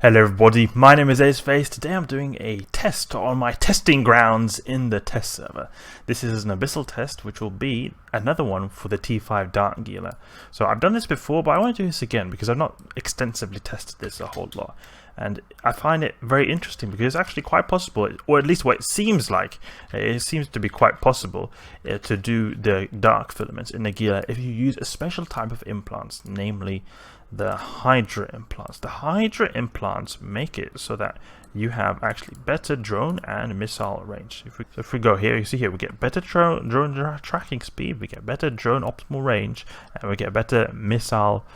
Hello everybody, my name is Aceface. Today I'm doing a test on my testing grounds in the test server. This is an abyssal test which will be another one for the T5 Dark Gila. So I've done this before, but I want to do this again because I've not extensively tested this a whole lot. And I find it very interesting because it's actually quite possible, or at least what it seems like, it seems to be quite possible to do the dark filaments in the Gila if you use a special type of implants, namely the Hydra implants. The Hydra implants make it so that you have actually better drone and missile range. If we go here, you see here we get better drone tracking speed, we get better drone optimal range, and we get better missile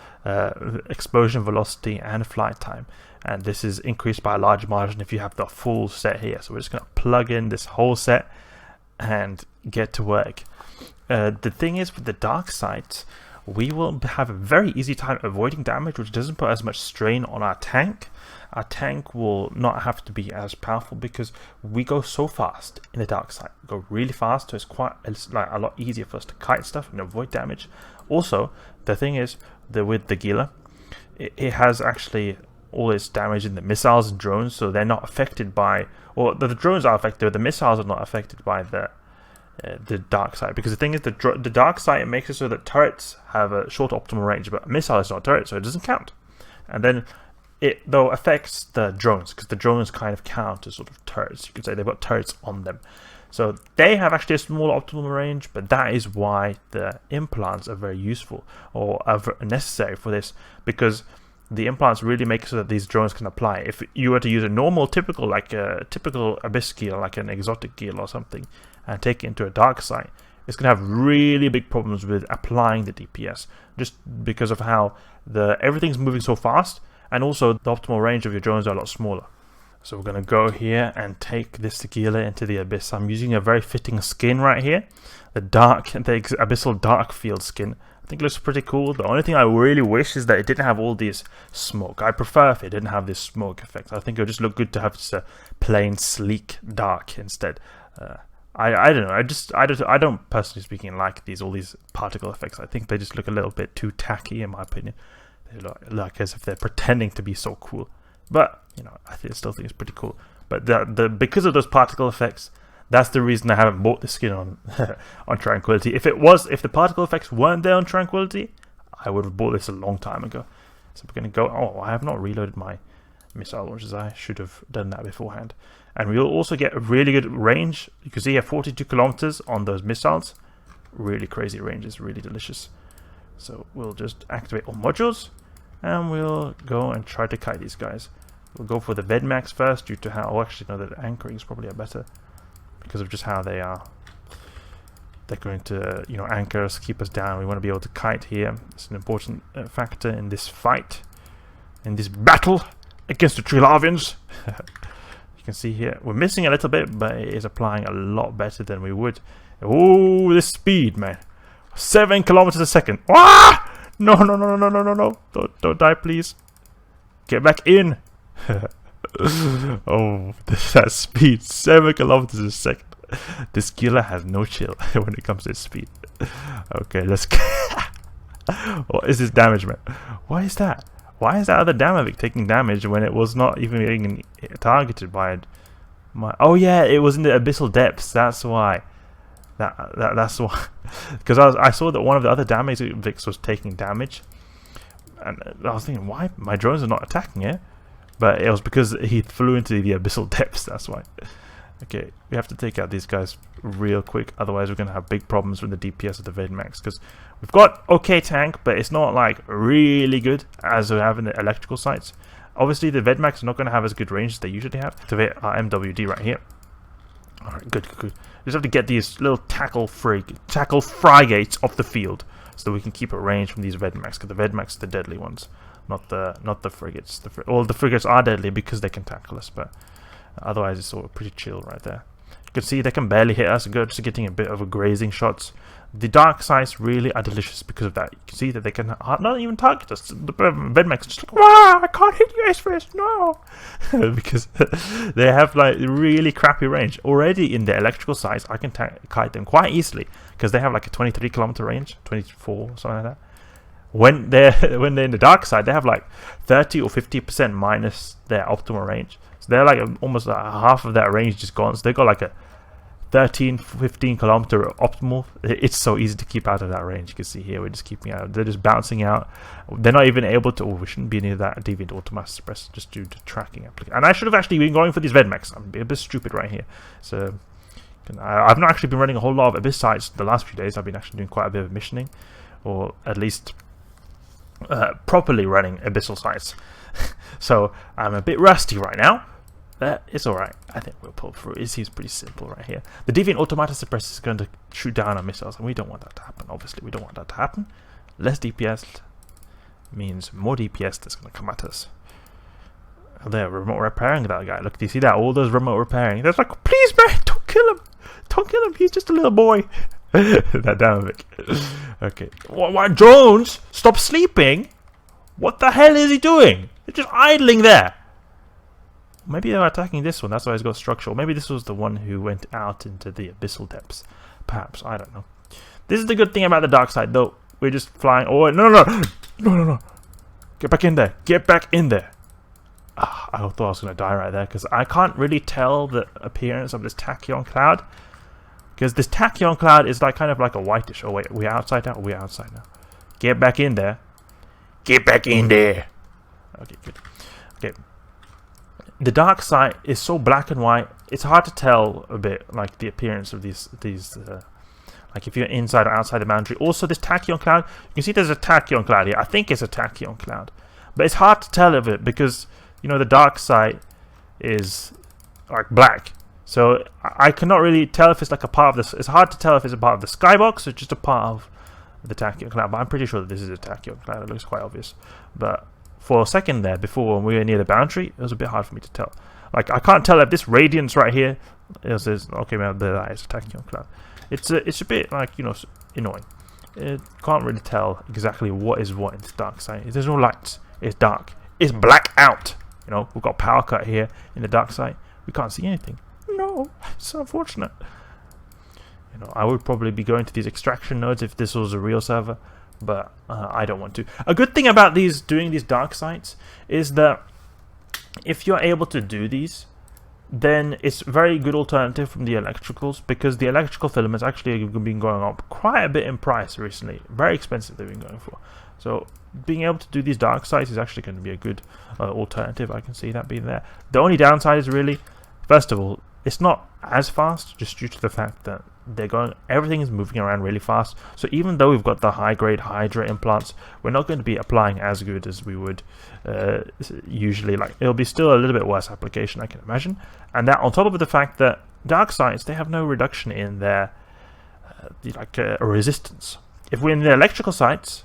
explosion velocity and flight time. And this is increased by a large margin if you have the full set here. So we're just going to plug in this whole set and get to work. The thing is, with the dark sights, we will have a very easy time avoiding damage, which doesn't put as much strain on our tank. Our tank will not have to be as powerful because we go so fast in the dark side. We go really fast, so it's like a lot easier for us to kite stuff and avoid damage. Also, the thing is that with the Gila, it has actually all its damage in the missiles and drones, so they're not affected by, or the drones are affected, but the missiles are not affected by the dark side. Because the thing is, the dark side, it makes it so that turrets have a short optimal range, but a missile is not a turret, so it doesn't count. And then it though affects the drones, because the drones kind of count as sort of turrets. You could say they've got turrets on them, so they have actually a smaller optimal range. But that is why the implants are very useful, or are necessary for this, because the implants really make it so that these drones can apply. If you were to use a normal, typical abyss gear, like an exotic gear or something, and take it into a dark site, it's going to have really big problems with applying the DPS, just because of how everything's moving so fast, and also the optimal range of your drones are a lot smaller. So we're going to go here and take this Gila into the abyss. I'm using a very fitting skin right here, the abyssal dark field skin. I think it looks pretty cool. The only thing I really wish is that it didn't have all these smoke. I prefer if it didn't have this smoke effect. I think it would just look good to have just a plain sleek dark instead. I don't know. I don't personally speaking like all these particle effects. I think they just look a little bit too tacky in my opinion. They look like as if they're pretending to be so cool. But you know, still think it's pretty cool. But because of those particle effects, that's the reason I haven't bought the skin on on Tranquility. If the particle effects weren't there on Tranquility, I would have bought this a long time ago. So we're going to go. Oh, I have not reloaded my missile launchers. I should have done that beforehand. And we'll also get a really good range. You can see here 42 kilometers on those missiles. Really crazy ranges, really delicious. So we'll just activate all modules, and we'll go and try to kite these guys. We'll go for the Vedmax first, due to how. Oh, actually, no, the anchoring is probably a better, because of just how they are. They're going to, anchor us, keep us down. We want to be able to kite here. It's an important factor in this fight, in this battle against the Trilavians. You can see here we're missing a little bit, but it is applying a lot better than we would. Oh, this speed, man! 7 kilometers a second. Ah! No! Don't die, please. Get back in. Oh, that speed, 7 kilometers a second. This Gila has no chill when it comes to its speed. Okay, let's go. What is this damage, man? Why is that? Why is that other Damavik taking damage when it was not even being targeted by my... Oh yeah, it was in the abyssal depths. That's why. That's why. Because I saw that one of the other Damaviks was taking damage, and I was thinking, why my drones are not attacking it? But it was because he flew into the abyssal depths, that's why. Okay, we have to take out these guys real quick, otherwise we're going to have big problems with the DPS of the Vedmax, because we've got okay tank, but it's not like really good as we have in the electrical sites. Obviously the Vedmax are not going to have as good range as they usually have. Activate our MWD right here. Alright, good. We just have to get these little tackle frigates off the field, so that we can keep a range from these Vedmax, because the Vedmax are the deadly ones. Not the frigates. The frigates are deadly because they can tackle us, but otherwise it's all pretty chill right there. You can see they can barely hit us. We're just getting a bit of a grazing shots. The dark sights really are delicious because of that. You can see that they can not even target us. The Vedmax is just like, wow, I can't hit you, Aceface, no! Because they have like really crappy range. Already in the electrical sites, I can kite them quite easily, because they have like a 23 kilometer range, 24, something like that. when they're when they're in the dark side, they have like 30 or 50% minus their optimal range. So they're like almost half of that range just gone. So they got like a 13-15 kilometer optimal. It's so easy to keep out of that range. You can see here we're just keeping out. They're just bouncing out. They're not even able to. Oh, we shouldn't be near that deviant automatic suppressor just due to tracking application. And I should have actually been going for these Vedmechs. I'm a bit stupid right here. So I've not actually been running a whole lot of abyss sites the last few days. I've been actually doing quite a bit of missioning, or at least properly running abyssal sites. So I'm a bit rusty right now. It's alright. I think we'll pull through. It seems pretty simple right here. The deviant automatic suppressor is going to shoot down our missiles, and we don't want that to happen. Obviously, we don't want that to happen. Less DPS means more DPS that's going to come at us. They're remote repairing that guy. Look, do you see that? All those remote repairing. They're like, please, man, don't kill him. Don't kill him. He's just a little boy. That damn Vic. Okay. What? Drones? Stop sleeping? What the hell is he doing? They're just idling there. Maybe they're attacking this one. That's why he's got structural. Maybe this was the one who went out into the abyssal depths. Perhaps. I don't know. This is the good thing about the dark side, though. We're just flying. Oh, no. Get back in there. Get back in there. I thought I was going to die right there, because I can't really tell the appearance of this tachyon cloud. Because this tachyon cloud is like kind of like a whitish. Oh, wait. We're outside now? We're outside now. Get back in there. Get back in there. Okay, good. Okay. The dark side is so black and white. It's hard to tell a bit, like the appearance of these like if you're inside or outside the boundary. Also, this tachyon cloud, you can see there's a tachyon cloud here. I think it's a tachyon cloud, but it's hard to tell of it because, you know, the dark side is like black. So I cannot really tell if it's like a part of this. It's hard to tell if it's a part of the skybox or just a part of the tachyon cloud. But I'm pretty sure that this is a tachyon cloud. It looks quite obvious, but for a second there, before when we were near the boundary, it was a bit hard for me to tell. Like, I can't tell if this radiance right here is okay, man, that is a tachyon cloud. It's a bit, like, you know, annoying. It can't really tell exactly what is what in this dark side. There's no lights. It's dark. It's black out. You know, we've got power cut here in the dark side. We can't see anything. No, it's unfortunate. You know, I would probably be going to these extraction nodes if this was a real server. But I don't want to. A good thing about doing these dark sites is that if you're able to do these, then it's a very good alternative from the electricals, because the electrical filaments actually have been going up quite a bit in price recently. Very expensive they've been going for. So being able to do these dark sites is actually going to be a good alternative. I can see that being there. The only downside is really, first of all, it's not as fast, just due to the fact that everything is moving around really fast. So even though we've got the high grade Hydra implants, we're not going to be applying as good as we would usually. Like, it'll be still a little bit worse application, I can imagine. And that on top of the fact that dark sites, they have no reduction in their resistance. If we're in the electrical sites,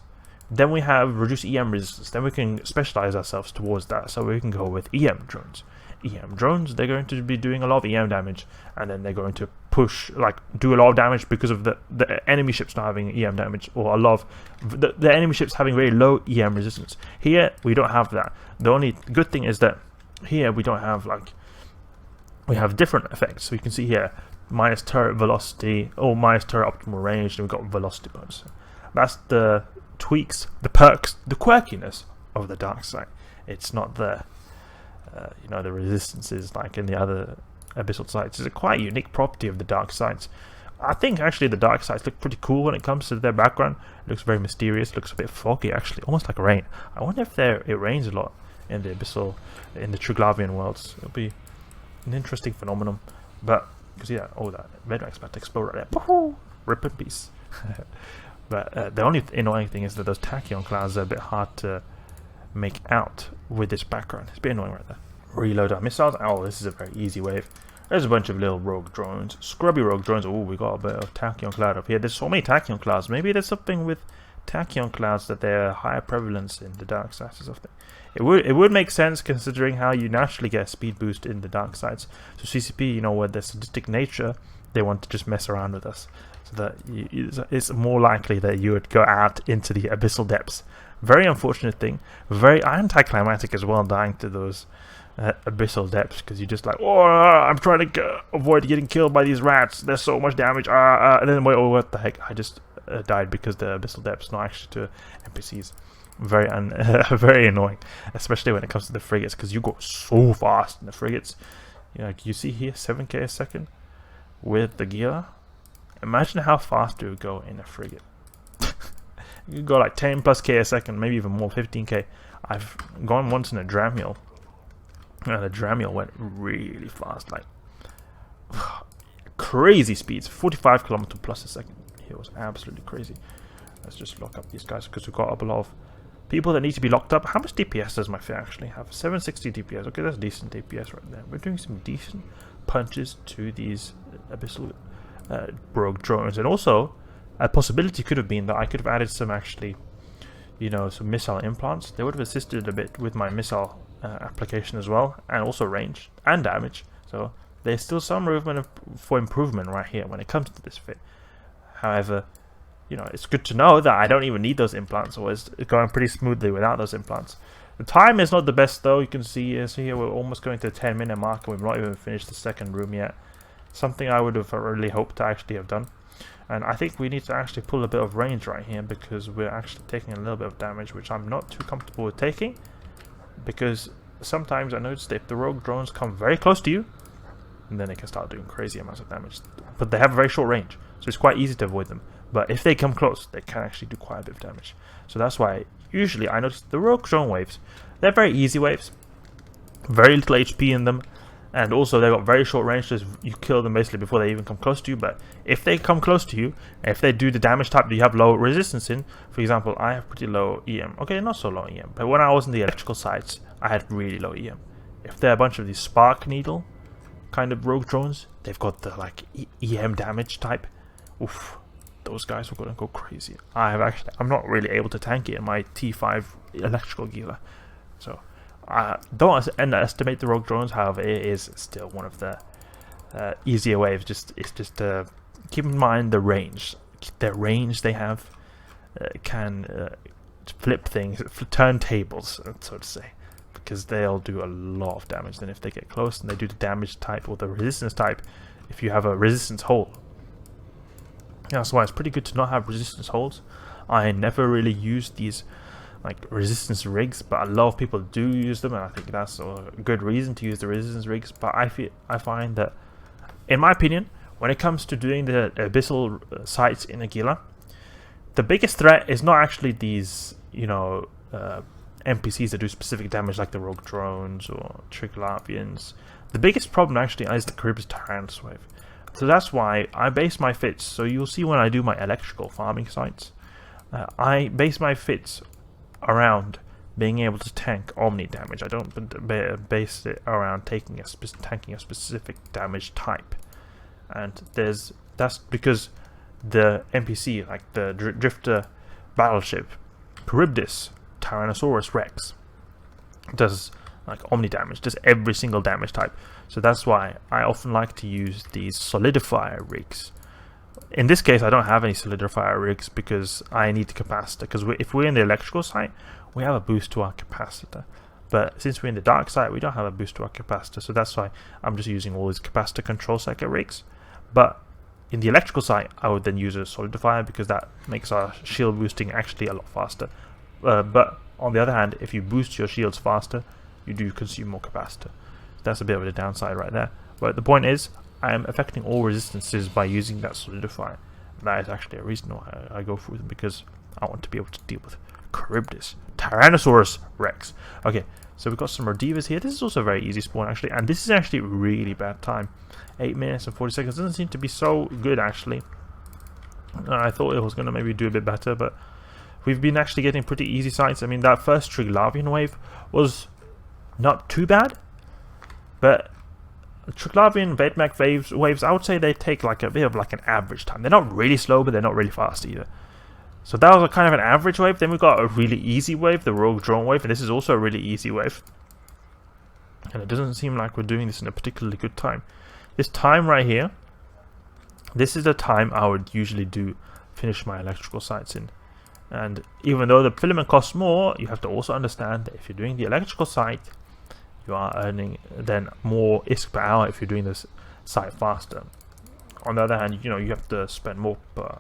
then we have reduced EM resistance. Then we can specialize ourselves towards that. So we can go with EM drones. EM drones, they're going to be doing a lot of EM damage, and then they're going to do a lot of damage because of the enemy ships not having EM damage, or a lot of the enemy ships having very low EM resistance. Here we don't have that. The only good thing is that here we don't have, like, we have different effects. So you can see here minus turret velocity or minus turret optimal range, and we've got velocity bonus. That's the tweaks, the perks, the quirkiness of the dark side. It's not the you know, the resistances like in the other abyssal sites. It's a quite unique property of the dark sides. I think actually the dark sides look pretty cool when it comes to their background. It looks very mysterious. It looks a bit foggy actually, almost like rain. I wonder if it rains a lot in the abyssal, in the Triglavian worlds. It'll be an interesting phenomenon. But because yeah, oh, that Vedmech's about to explode right there. Rip in peace. But the only annoying thing is that those tachyon clouds are a bit hard to make out with this background. It's a bit annoying right there. Reload our missiles. Oh, this is a very easy wave. There's a bunch of little rogue drones, scrubby rogue drones. Oh, we got a bit of tachyon cloud up here. There's so many tachyon clouds. Maybe there's something with tachyon clouds that they're higher prevalence in the dark sides or something. It would make sense considering how you naturally get a speed boost in the dark sides. So CCP, you know, with their sadistic nature, they want to just mess around with us, so that it's more likely that you would go out into the abyssal depths. Very unfortunate thing. Very anticlimactic as well, dying to those abyssal depths, because you're just like, oh, I'm trying to avoid getting killed by these rats. There's so much damage. And then wait, oh, what the heck? I just died because the abyssal depth's not actually to NPCs. Very very annoying, especially when it comes to the frigates, because you go so fast in the frigates. You see here 7k a second with the Gila. Imagine how fast it would go in a frigate. You go like 10 plus k a second, maybe even more, 15k. I've gone once in a Dramiel, and the Dramiel went really fast, like crazy speeds, 45 kilometers plus a second. It was absolutely crazy. Let's just lock up these guys because we've got a lot of people that need to be locked up. How much DPS does my fit actually have? 760 DPS. Okay, that's decent DPS right there. We're doing some decent punches to these abyssal rogue drones, and also a possibility could have been that I could have added some actually, some missile implants. They would have assisted a bit with my missile application as well, and also range and damage. So there's still some room for improvement right here when it comes to this fit. However, it's good to know that I don't even need those implants, or it's going pretty smoothly without those implants. The time is not the best though. You can see here we're almost going to the 10-minute mark, and we've not even finished the second room yet. Something I would have really hoped to actually have done. And I think we need to actually pull a bit of range right here, because we're actually taking a little bit of damage, which I'm not too comfortable with taking. Because sometimes I noticed that if the rogue drones come very close to you, and then they can start doing crazy amounts of damage. But they have a very short range, so it's quite easy to avoid them. But if they come close, they can actually do quite a bit of damage. So that's why usually I notice the rogue drone waves, they're very easy waves, very little HP in them, and also they've got very short range, so you kill them basically before they even come close to you. But if they come close to you, if they do the damage type that you have low resistance in, for example, I have pretty low EM. Okay, not so low EM, but when I was in the electrical sites, I had really low EM. If they're a bunch of these spark needle kind of rogue drones, they've got the like EM damage type. Oof, those guys are gonna go crazy. I'm not really able to tank it in my T5 electrical Gila, so don't underestimate the rogue drones. However, it is still one of the easier waves. It's just keep in mind the range. The range they have can flip things, turn tables, so to say, because they'll do a lot of damage. Then if they get close and they do the damage type or the resistance type, if you have a resistance hole, that's why it's pretty good to not have resistance holes. I never really used these like resistance rigs, but a lot of people do use them, and I think that's a good reason to use the resistance rigs. But I find that, in my opinion, when it comes to doing the abyssal sites in a Gila, the biggest threat is not actually these, NPCs that do specific damage like the rogue drones or Triglavians. The biggest problem actually is the Charybdis Tyrannus wave. So that's why I base my fits. So you'll see when I do my electrical farming sites, I base my fits around being able to tank omni damage. I don't base it around tanking a specific damage type. And that's because the NPC, like the drifter battleship Charybdis Tyrannosaurus Rex, does like omni damage, does every single damage type. So that's why I often like to use these solidifier rigs. In this case, I don't have any solidifier rigs because I need the capacitor. Because if we're in the electrical site, we have a boost to our capacitor. But since we're in the dark site, we don't have a boost to our capacitor. So that's why I'm just using all these capacitor control circuit rigs. But in the electrical site, I would then use a solidifier because that makes our shield boosting actually a lot faster. But on the other hand, if you boost your shields faster, you do consume more capacitor. That's a bit of a downside right there. But the point is, I am affecting all resistances by using that solidifier. That is actually a reason why I go through them, because I want to be able to deal with Charybdis Tyrannosaurus Rex. Okay, so we've got some Redivas here. This is also a very easy spawn actually, and this is actually really bad time. 8 minutes and 40 seconds doesn't seem to be so good actually. I thought it was going to maybe do a bit better, but we've been actually getting pretty easy sights. I mean, that first Triglavian wave was not too bad, but Triglavian Vedmak waves, I would say they take like a bit of like an average time. They're not really slow, but they're not really fast either. So that was a kind of an average wave. Then we got a really easy wave, the Rogue Drone wave, and this is also a really easy wave. And it doesn't seem like we're doing this in a particularly good time. This time right here, this is the time I would usually finish my electrical sites in. And even though the filament costs more, you have to also understand that if you're doing the electrical site, you are earning then more ISK per hour if you're doing this site faster. On the other hand, you have to spend more per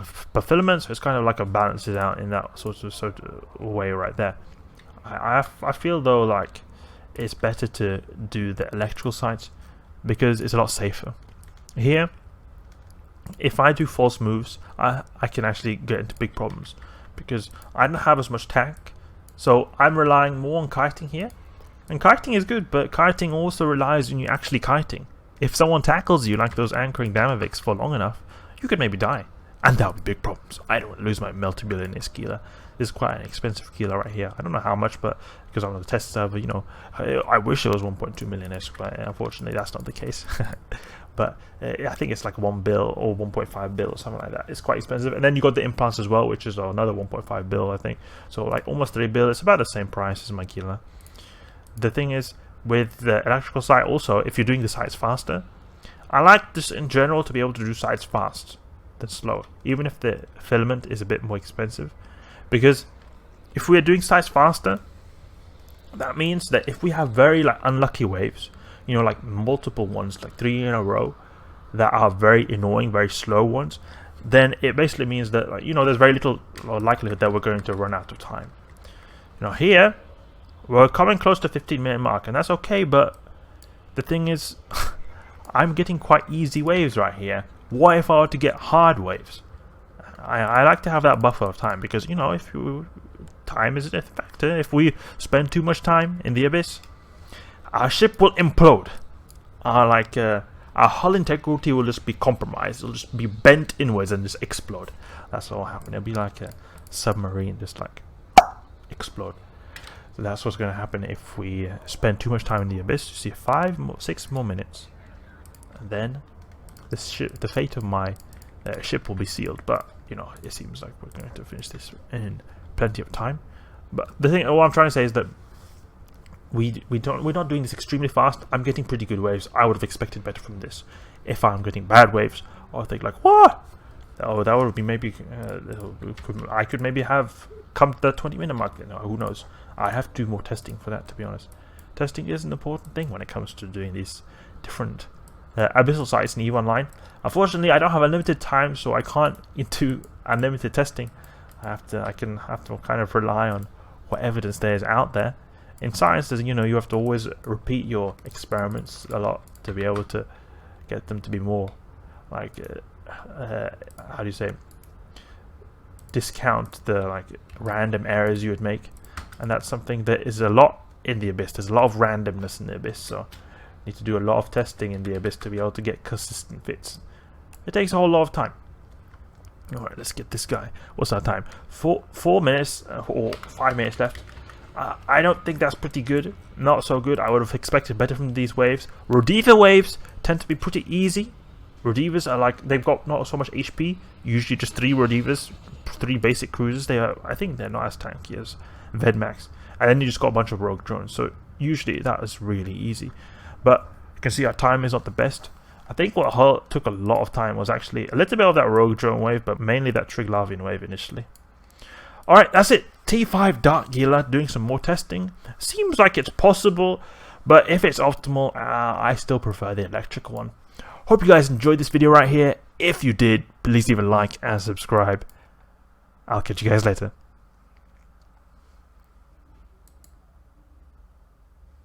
filaments, so it's kind of like a balances out in that sort of way right there. I feel though like it's better to do the electrical sites because it's a lot safer. Here, if I do false moves, I can actually get into big problems because I don't have as much tack, so I'm relying more on kiting here. And kiting is good, but kiting also relies on you actually kiting. If someone tackles you like those anchoring Damaviks for long enough, you could maybe die. And that would be big problems. I don't want to lose my multi-billionaire Gila. This is quite an expensive Gila right here. I don't know how much, but because I'm on the test server, you know, I wish it was 1.2 million, but unfortunately that's not the case. But I think it's like 1 bill or 1.5 bill or something like that. It's quite expensive. And then you got the implants as well, which is another 1.5 bill, I think. So like almost 3 bill. It's about the same price as my Gila. The thing is, with the electrical site also, if you're doing the sites faster, I like just in general to be able to do sites fast than slow, even if the filament is a bit more expensive. Because if we are doing sites faster, that means that if we have very like unlucky waves, you know, like multiple ones, like 3 in a row, that are very annoying, very slow ones, then it basically means that, like, you know, there's very little likelihood that we're going to run out of time. You know, here we're coming close to 15-minute mark, and that's okay. But the thing is, I'm getting quite easy waves right here. What if I were to get hard waves? I like to have that buffer of time because, you know, if time is a factor. If we spend too much time in the abyss, our ship will implode. Our hull integrity will just be compromised. It'll just be bent inwards and just explode. That's what will happen. It'll be like a submarine, just like explode. So that's what's going to happen if we spend too much time in the abyss. You see, 6 more minutes, and then the fate of my ship will be sealed. But you know, it seems like we're going to finish this in plenty of time. But the thing, what I'm trying to say is that we're not doing this extremely fast. I'm getting pretty good waves. I would have expected better from this. If I'm getting bad waves, I'll think like, what? Oh, that would be maybe I could maybe have come to the 20-minute mark. You know, who knows? I have to do more testing for that, to be honest. Testing is an important thing when it comes to doing these different abyssal sites in EVE Online. Unfortunately, I don't have unlimited time, so I can't do unlimited testing. I have to kind of rely on what evidence there is out there. In science, you know, you have to always repeat your experiments a lot to be able to get them to be more like how do you say, discount the like random errors you would make, and that's something that is a lot in the abyss. There's a lot of randomness in the abyss, so you need to do a lot of testing in the abyss to be able to get consistent fits. It takes a whole lot of time. Alright, let's get this guy. What's our time? 4 minutes or 5 minutes left. I don't think that's pretty good. Not so good. I would have expected better from these waves. Rodiva waves tend to be pretty easy. Rodivas are like, they've got not so much HP. Usually just 3 Rodivas, 3 basic cruisers. I think they're not as tanky as Vedmax. And then you just got a bunch of rogue drones. So usually that is really easy. But you can see our time is not the best. I think what took a lot of time was actually a little bit of that rogue drone wave, but mainly that Triglavian wave initially. Alright, that's it. T5 Dark Gila, doing some more testing. Seems like it's possible, but if it's optimal, I still prefer the electric one. Hope you guys enjoyed this video right here. If you did, please leave a like and subscribe. I'll catch you guys later.